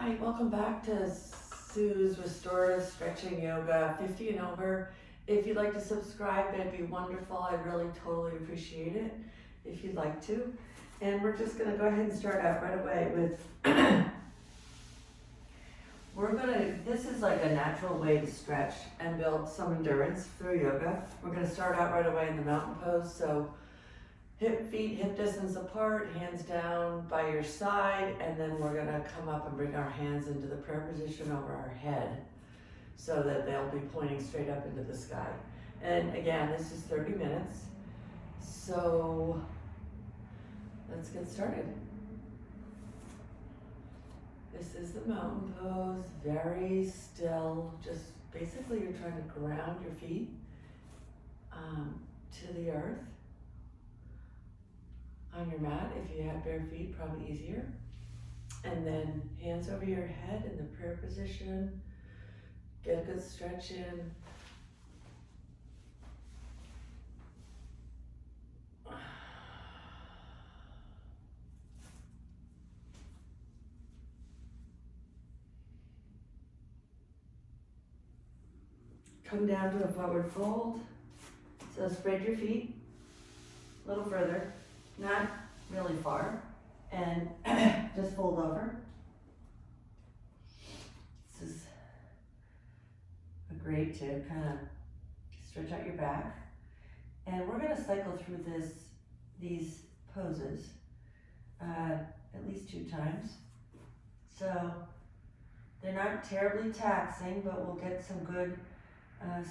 Hi, welcome back to Sue's Restorative Stretching Yoga 50 and over. If you'd like to subscribe, that'd be wonderful. I'd really totally appreciate it if you'd like to. And we're just gonna go ahead and start out right away with, this is like a natural way to stretch and build some endurance through yoga. We're gonna start out right away in the mountain pose. So feet hip distance apart, hands down by your side, and then we're gonna come up and bring our hands into the prayer position over our head so that they'll be pointing straight up into the sky. And again, this is 30 minutes. So let's get started. This is the mountain pose, very still. Just basically you're trying to ground your feet to the earth. On your mat, if you have bare feet, probably easier. And then hands over your head in the prayer position. Get a good stretch in. Come down to a forward fold. So spread your feet a little further. Not really far, and just fold over. This is great to kind of stretch out your back. And we're going to cycle through these poses at least 2 times. So they're not terribly taxing, but we'll get some good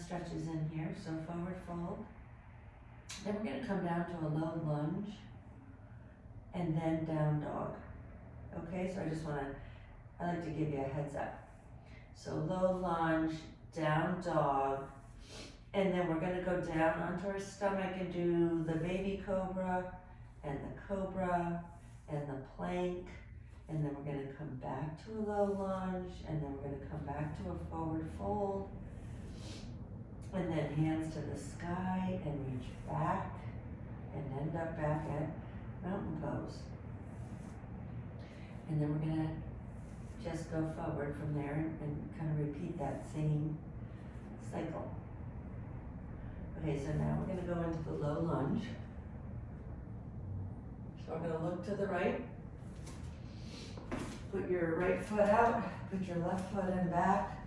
stretches in here. So forward fold. Then we're going to come down to a low lunge. And then down dog. Okay, so I like to give you a heads up. So low lunge, down dog, and then we're gonna go down onto our stomach and do the baby cobra, and the cobra, and the plank, and then we're gonna come back to a low lunge, and then we're gonna come back to a forward fold, and then hands to the sky, and reach back, and end up back at mountain pose. And then we're gonna just go forward from there and kind of repeat that same cycle. Okay, so now we're gonna go into the low lunge. So we're gonna look to the right. Put your right foot out, put your left foot in back.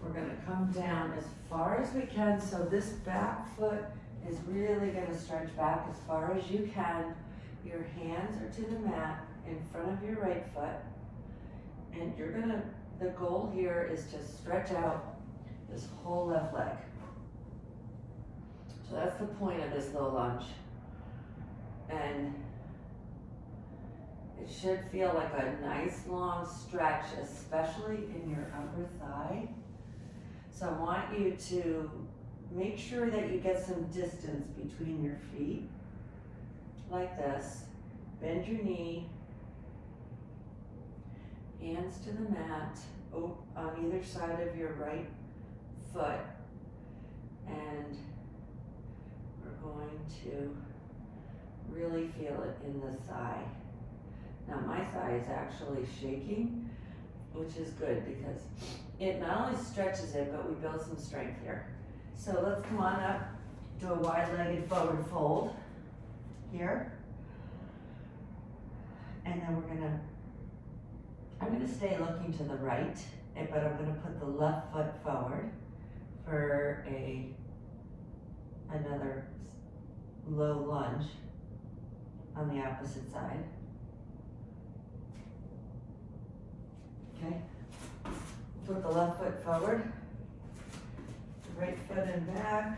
We're gonna come down as far as we can. So this back foot is really gonna stretch back as far as you can. Your hands are to the mat in front of your right foot, and the goal here is to stretch out this whole left leg. So that's the point of this low lunge. And it should feel like a nice long stretch, especially in your upper thigh. So I want you to make sure that you get some distance between your feet. Like this, bend your knee, hands to the mat on either side of your right foot, and we're going to really feel it in the thigh. Now my thigh is actually shaking, which is good because it not only stretches it, but we build some strength here. So let's come on up, do a wide-legged forward fold here, and then I'm gonna stay looking to the right, but I'm gonna put the left foot forward for another low lunge on the opposite side. Okay, put the left foot forward, the right foot in back,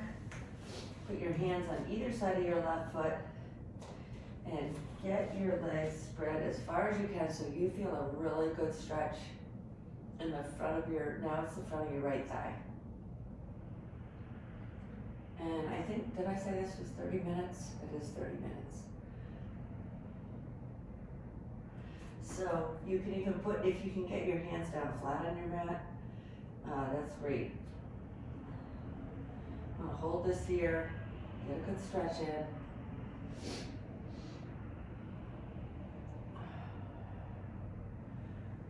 put your hands on either side of your left foot, and get your legs spread as far as you can so you feel a really good stretch in the front of now it's the front of your right thigh. And I think, did I say this was 30 minutes? It is 30 minutes. So you can even if you can get your hands down flat on your mat, that's great. I'm gonna hold this here, get a good stretch in.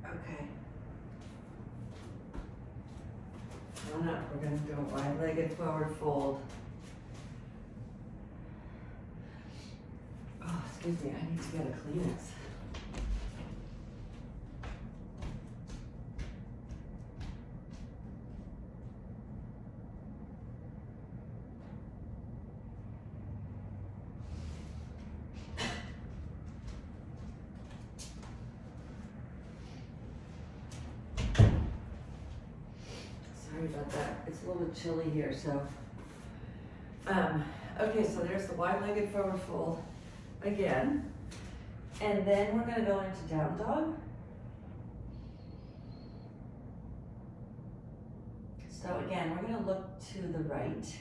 Okay, on up, we're gonna do a wide-legged forward fold. Oh, excuse me, I need to get a Kleenex. Sorry about that, it's a little bit chilly here, so. Okay, so there's the wide-legged forward fold again. And then we're gonna go into down dog. So again, we're gonna look to the right.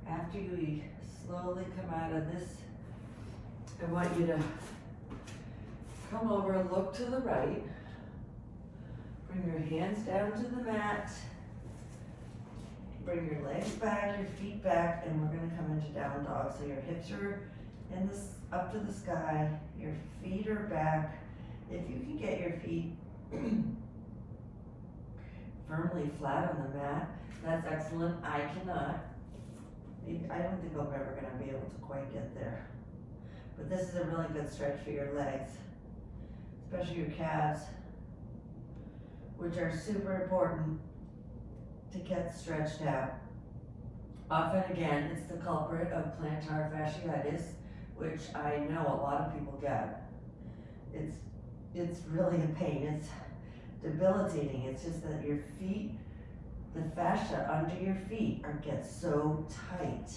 After you slowly come out of this, I want you to come over, look to the right. Bring your hands down to the mat. Bring your legs back, your feet back, and we're gonna come into down dog. So your hips are in this up to the sky, your feet are back. If you can get your feet firmly flat on the mat, that's excellent. I cannot. I don't think I'm ever gonna be able to quite get there. But this is a really good stretch for your legs, especially your calves, which are super important to get stretched out. Often, again, it's the culprit of plantar fasciitis, which I know a lot of people get. It's really a pain. It's debilitating. It's just that your feet, the fascia under your feet gets so tight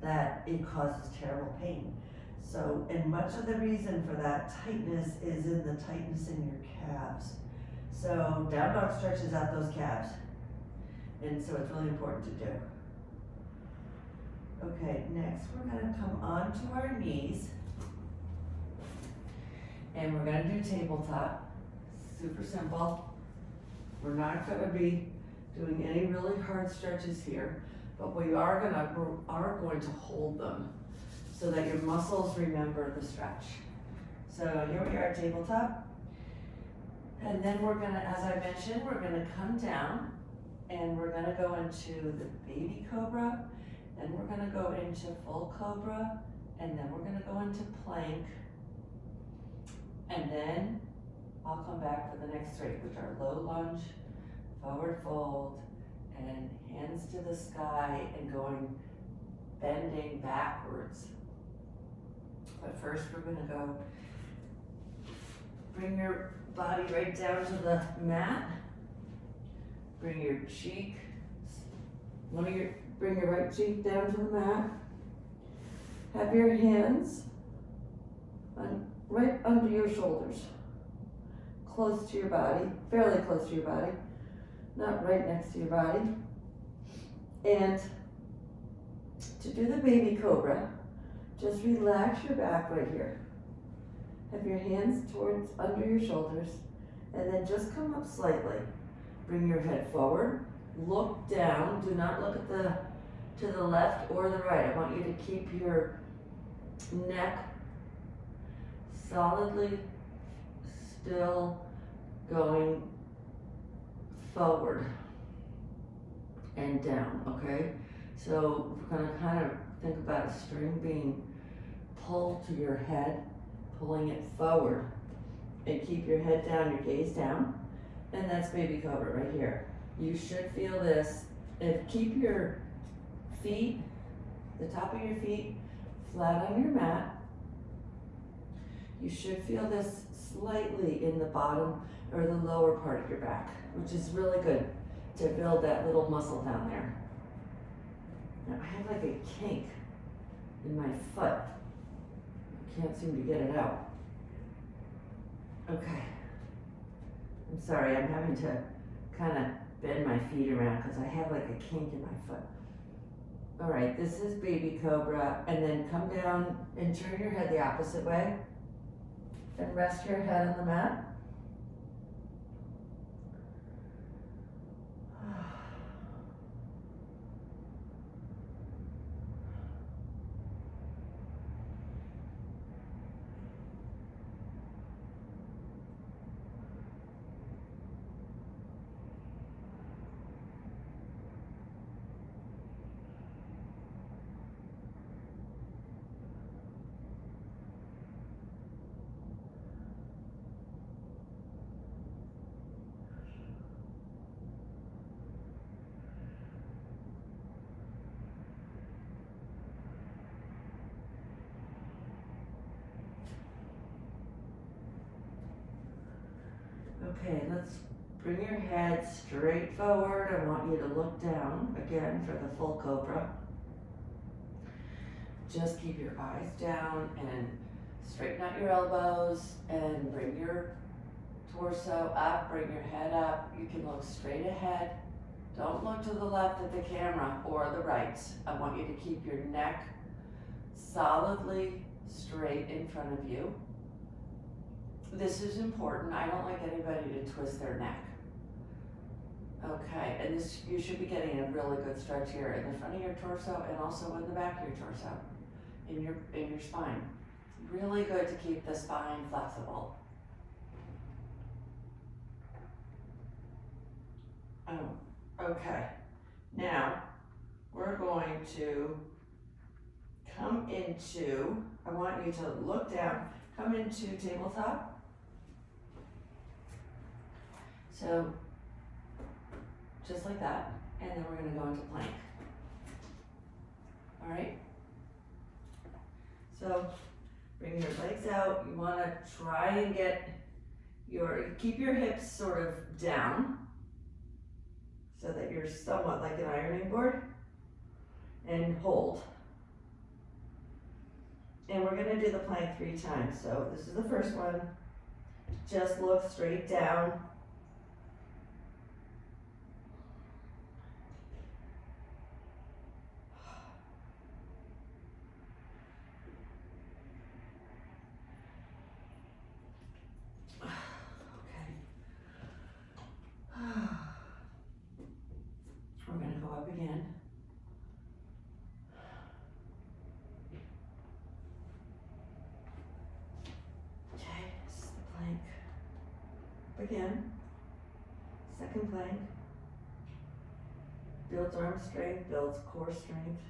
that it causes terrible pain. So, and much of the reason for that tightness is in the tightness in your calves. So down dog stretches out those calves. And so it's really important to do. Okay, next we're gonna come onto our knees. And we're gonna do tabletop. Super simple. We're not gonna be doing any really hard stretches here, but we are going to hold them so that your muscles remember the stretch. So here we are at tabletop. And then we're gonna, as I mentioned, we're gonna come down and we're gonna go into the baby cobra, then we're gonna go into full cobra, and then we're gonna go into plank. And then I'll come back for the next three, which are low lunge, forward fold, and hands to the sky and bending backwards. But first we're gonna go, bring your body right down to the mat. Bring your cheek, bring your right cheek down to the mat. Have your hands right under your shoulders, close to your body, fairly close to your body, not right next to your body. And to do the baby cobra, just relax your back right here. Have your hands towards under your shoulders, and then just come up slightly. Bring your head forward, look down, do not look at to the left or the right. I want you to keep your neck solidly still going forward and down, okay? So we're gonna kind of think about a string being pulled to your head, pulling it forward, and keep your head down, your gaze down. And that's baby cobra right here. You should feel this, and keep your feet, the top of your feet, flat on your mat. You should feel this slightly in the bottom or the lower part of your back, which is really good to build that little muscle down there. Now I have like a kink in my foot. I can't seem to get it out. Okay. I'm sorry, I'm having to kind of bend my feet around because I have like a kink in my foot. All right, this is baby cobra, and then come down and turn your head the opposite way and rest your head on the mat. Okay, let's bring your head straight forward. I want you to look down again for the full cobra. Just keep your eyes down and straighten out your elbows and bring your torso up, bring your head up. You can look straight ahead. Don't look to the left of the camera or the right. I want you to keep your neck solidly straight in front of you. This is important. I don't like anybody to twist their neck. Okay, and this, you should be getting a really good stretch here in the front of your torso and also in the back of your torso, in your spine. Really good to keep the spine flexible. Okay. Now we're going to come into, I want you to look down, come into tabletop. So just like that, and then we're gonna go into plank. All right? So bring your legs out. You wanna try and keep your hips sort of down so that you're somewhat like an ironing board, and hold. And we're gonna do the plank 3 times. So this is the first one. Just look straight down. We're gonna go up again. Okay, this is the plank. Up again. Second plank. Builds arm strength, builds core strength.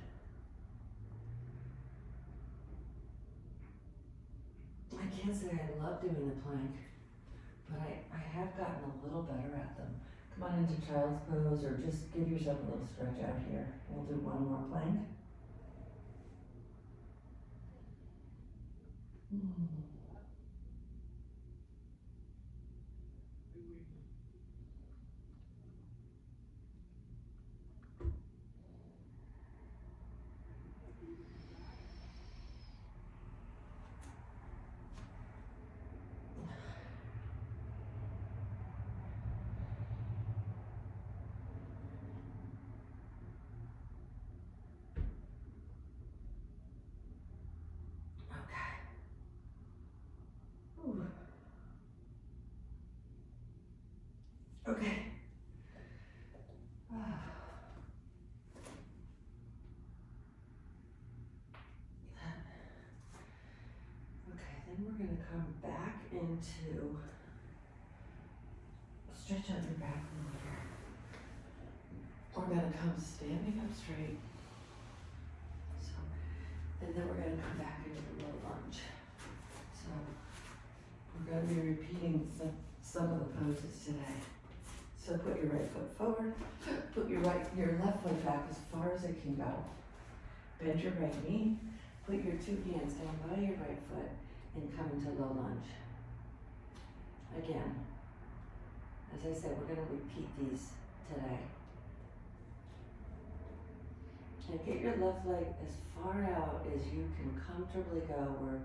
I can't say I love doing the plank, but I have gotten a little better at them. Come on into child's pose, or just give yourself a little stretch out here. We'll do one more plank. Okay. Okay, then we're gonna come back into, stretch out your back a little here. We're gonna come standing up straight. So, and then we're gonna come back into the low lunge. So, we're gonna be repeating some of the poses today. So put your right foot forward, put your left foot back as far as it can go. Bend your right knee, put your 2 hands down by your right foot and come into low lunge. Again, as I said, we're gonna repeat these today. And get your left leg as far out as you can comfortably go, where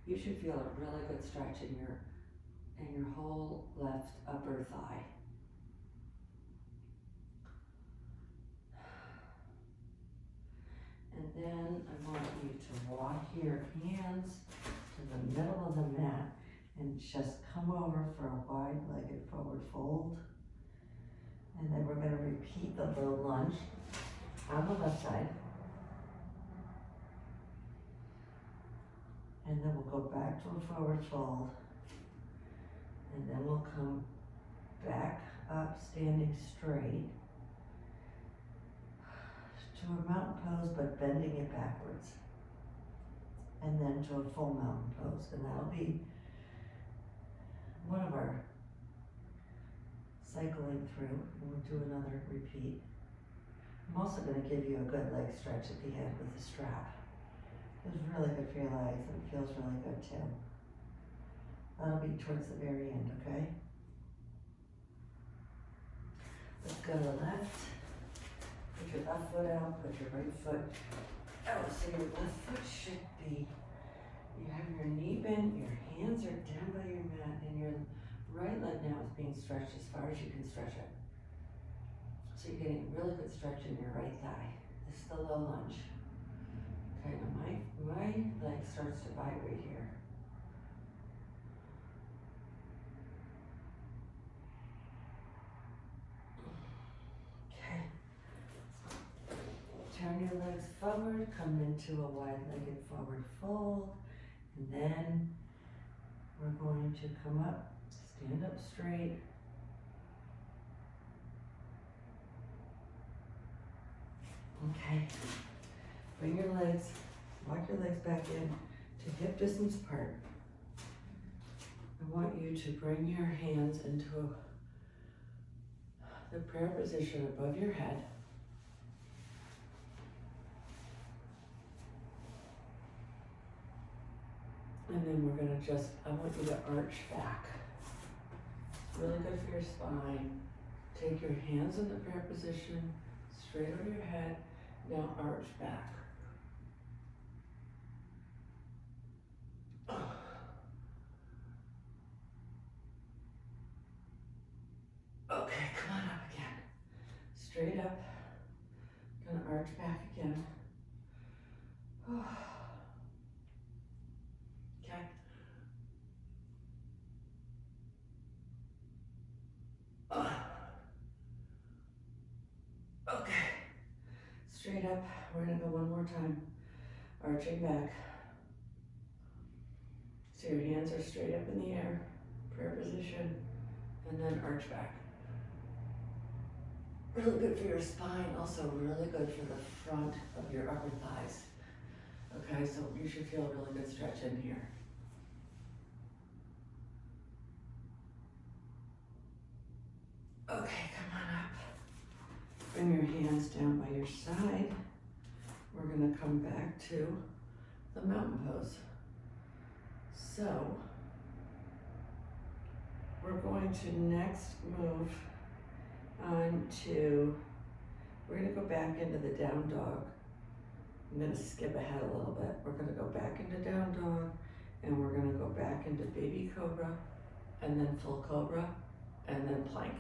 you should feel a really good stretch in your whole left upper thigh. And then I want you to walk your hands to the middle of the mat and just come over for a wide-legged forward fold. And then we're going to repeat the low lunge on the left side. And then we'll go back to a forward fold. And then we'll come back up, standing straight, to a mountain pose, but bending it backwards. And then to a full mountain pose. And that'll be one of our cycling through. And we'll do another repeat. I'm also going to give you a good leg stretch at the end with the strap. It's really good for your legs, and it feels really good too. That'll be towards the very end, okay? Let's go to the left. Put your left foot out, put your right foot out. So your left foot should be, you have your knee bent, your hands are down by your mat, and your right leg now is being stretched as far as you can stretch it. So you're getting a really good stretch in your right thigh. This is the low lunge. Okay, now my leg starts to vibrate here. Okay. Turn your legs forward, come into a wide-legged forward fold, and then we're going to come up, stand up straight. Okay, bring your legs, walk your legs back in to hip distance apart. I want you to bring your hands into the prayer position above your head. And then we're gonna I want you to arch back. It's really good for your spine. Take your hands in the prayer position, straight over your head. Now arch back. Okay, come on up again. Straight up. Gonna arch back again. Okay. Okay. Straight up. We're gonna go one more time. Arching back. So your hands are straight up in the air. Prayer position. And then arch back. Really good for your spine, also really good for the front of your upper thighs. Okay, so you should feel a really good stretch in here. Okay, come on up. Bring your hands down by your side. We're gonna come back to the mountain pose. So, we're going to next move on to, we're gonna go back into the down dog. I'm gonna skip ahead a little bit. We're gonna go back into down dog, and we're gonna go back into baby cobra, and then full cobra, and then plank.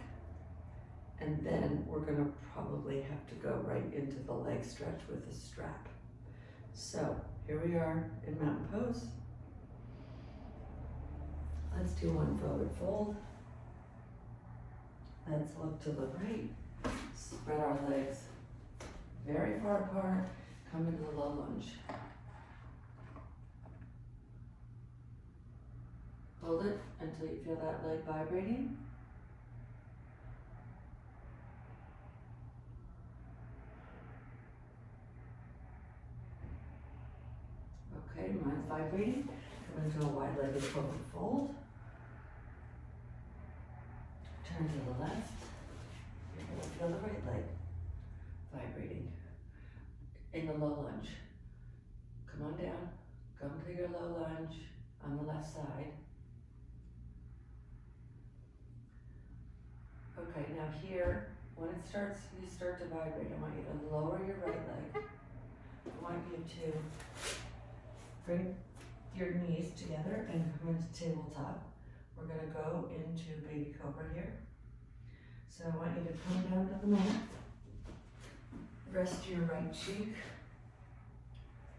And then we're gonna probably have to go right into the leg stretch with a strap. So here we are in mountain pose. Let's do one forward fold. Let's look to the right. Spread our legs very far apart. Come into the low lunge. Hold it until you feel that leg vibrating. Okay, mine's vibrating. Come into a wide-legged forward fold. Turn to the left. You're going to feel the right leg vibrating. In the low lunge. Come on down. Come to your low lunge on the left side. Okay, now here, when it starts, you start to vibrate. I want you to lower your right leg. I want you to bring your knees together and come into tabletop. We're gonna go into baby cobra here. So I want you to come down to the mat. Rest your right cheek,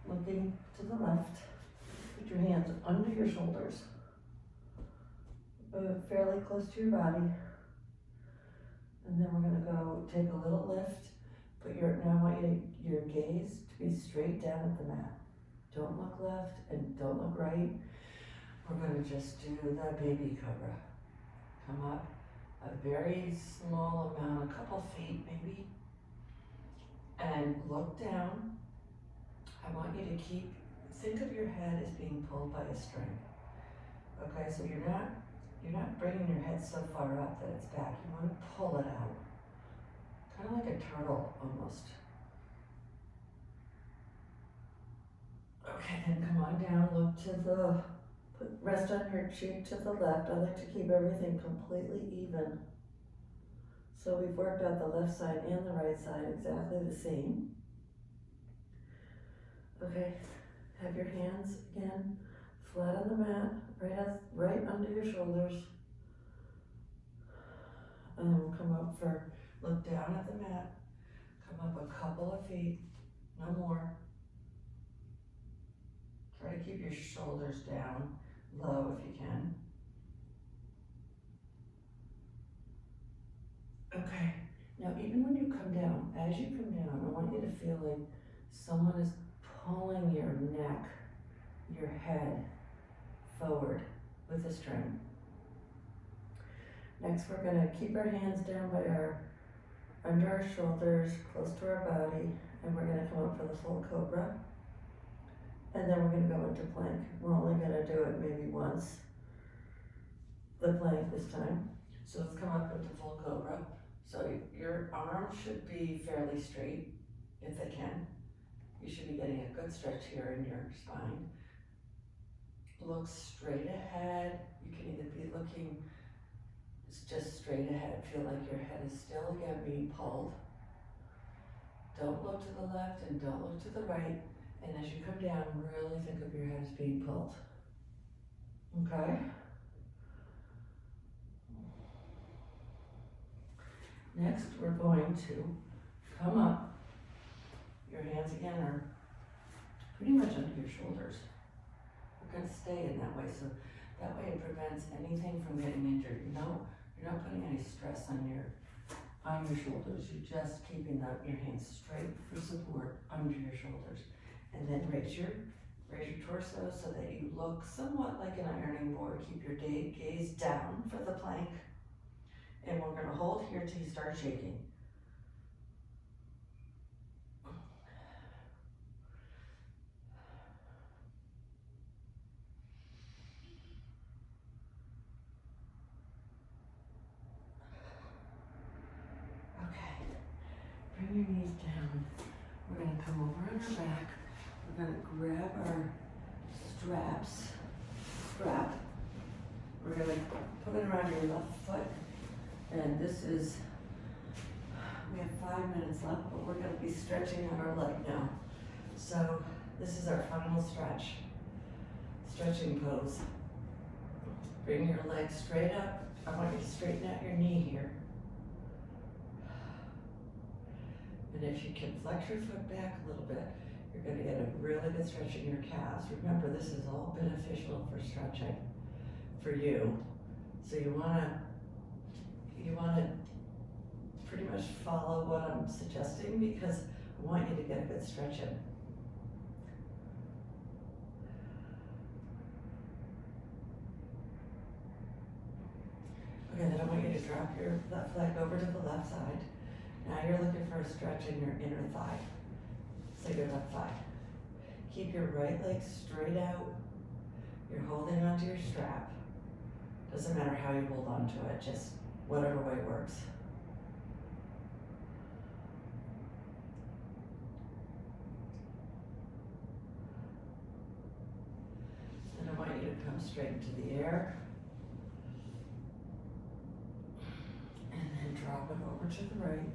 looking to the left. Put your hands under your shoulders, fairly close to your body. And then we're gonna go take a little lift. Now I want your gaze to be straight down at the mat. Don't look left and don't look right. We're gonna just do the baby cobra. Come up a very small amount, a couple feet maybe. And look down. I want you to think of your head as being pulled by a string. Okay, so you're not bringing your head so far up that it's back. You want to pull it out. Kind of like a turtle almost. Okay, then come on down, look to rest on your cheek to the left. I like to keep everything completely even. So we've worked out the left side and the right side exactly the same. Okay, have your hands again flat on the mat, right under your shoulders. And then we'll come up look down at the mat, come up a couple of feet, no more. Try to keep your shoulders down, low if you can. Okay, now even when you come down, as you come down, I want you to feel like someone is pulling your neck, your head forward with a string. Next, we're gonna keep our hands down under our shoulders, close to our body, and we're gonna come up for the full cobra. And then we're gonna go into plank. We're only gonna do it maybe once, the plank this time. So let's come up into full cobra. So your arms should be fairly straight, if they can. You should be getting a good stretch here in your spine. Look straight ahead. You can either be looking just straight ahead. Feel like your head is still again being pulled. Don't look to the left and don't look to the right. And as you come down, really think of your head as being pulled. Okay? Next, we're going to come up. Your hands again are pretty much under your shoulders. We're going to stay in that way, so that way it prevents anything from getting injured. You're not putting any stress on your shoulders. You're just keeping your hands straight for support under your shoulders. And then raise your torso so that you look somewhat like an ironing board. Keep your gaze down for the plank. And we're gonna hold here till you start shaking. Okay, bring your knees down. We're gonna come over on our back. We're gonna grab our strap. We're gonna put it around your left foot. And we have 5 minutes left, but we're gonna be stretching out our leg now. So this is our final stretching pose. Bring your leg straight up. I want you to straighten out your knee here. And if you can flex your foot back a little bit, you're gonna get a really good stretch in your calves. Remember, this is all beneficial for stretching for you. So you wanna pretty much follow what I'm suggesting because I want you to get a good stretch in. Okay, then I want you to drop your left leg over to the left side. Now you're looking for a stretch in your inner thigh. So your left thigh. Keep your right leg straight out. You're holding onto your strap. Doesn't matter how you hold onto it, just whatever way works. And I want you to come straight into the air. And then drop it over to the right.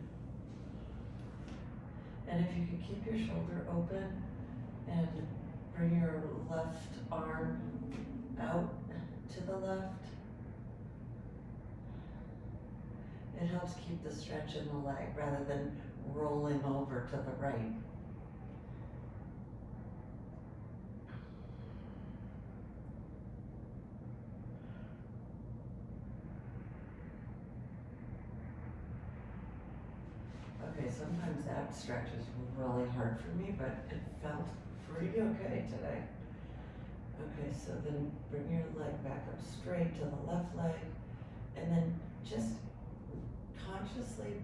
And if you can keep your shoulder open and bring your left arm out to the left, it helps keep the stretch in the leg rather than rolling over to the right. Okay, sometimes that stretch is really hard for me, but it felt pretty okay today. Okay, so then bring your leg back up straight to the left leg, and then just consciously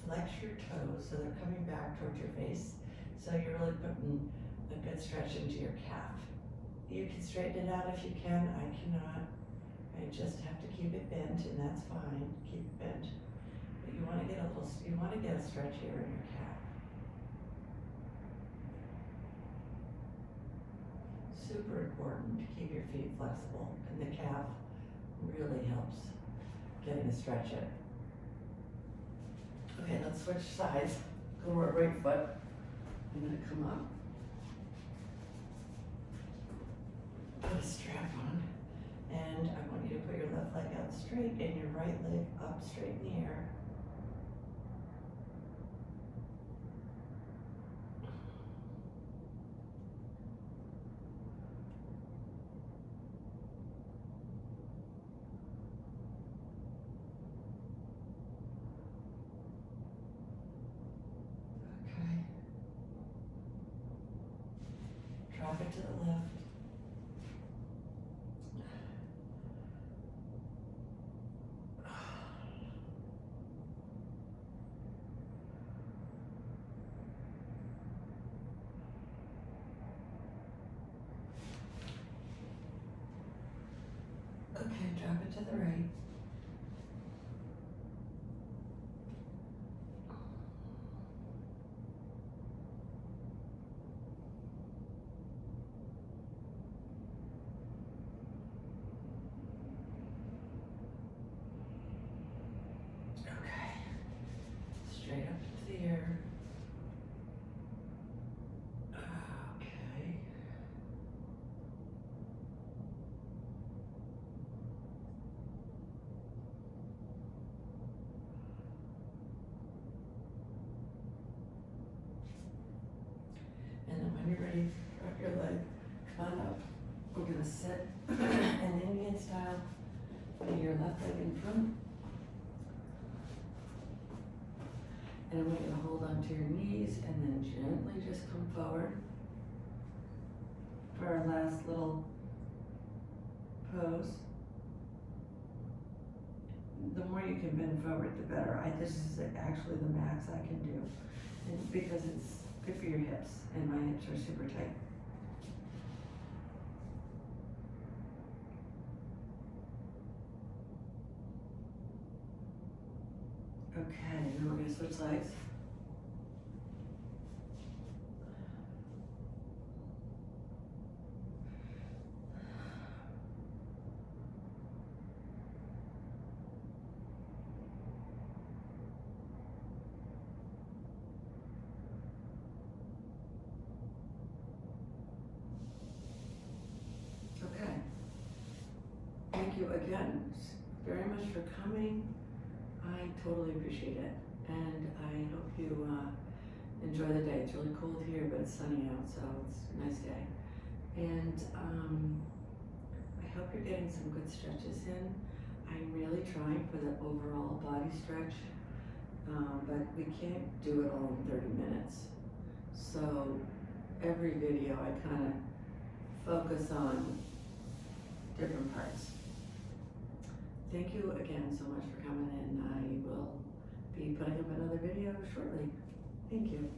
flex your toes so they're coming back towards your face. So you're really putting a good stretch into your calf. You can straighten it out if you can. I cannot. I just have to keep it bent, and that's fine. Keep it bent. But you want to get a stretch here in your calf. Super important to keep your feet flexible, and the calf really helps getting a stretch in. Okay, let's switch sides. Go to our right foot. I'm gonna come up. Put a strap on. And I want you to put your left leg out straight and your right leg up straight in the air. Okay. Drop it to the left. Okay, drop it to the right. Okay. Straight up to the air. Okay. And then when you're ready, drop your leg, come on up. We're gonna sit in Indian style, putting your left leg in front. And I want you to hold onto your knees and then gently just come forward for our last little pose. The more you can bend forward, the better. This is actually the max I can do, and because it's good for your hips, and my hips are super tight. Okay, now we're gonna switch legs. Okay. Thank you again very much for coming. I totally appreciate it, and I hope you enjoy the day. It's really cold here, but it's sunny out, so it's a nice day. And I hope you're getting some good stretches in. I'm really trying for the overall body stretch, but we can't do it all in 30 minutes. So every video I kind of focus on different parts. Thank you again so much for coming in. I will be putting up another video shortly. Thank you.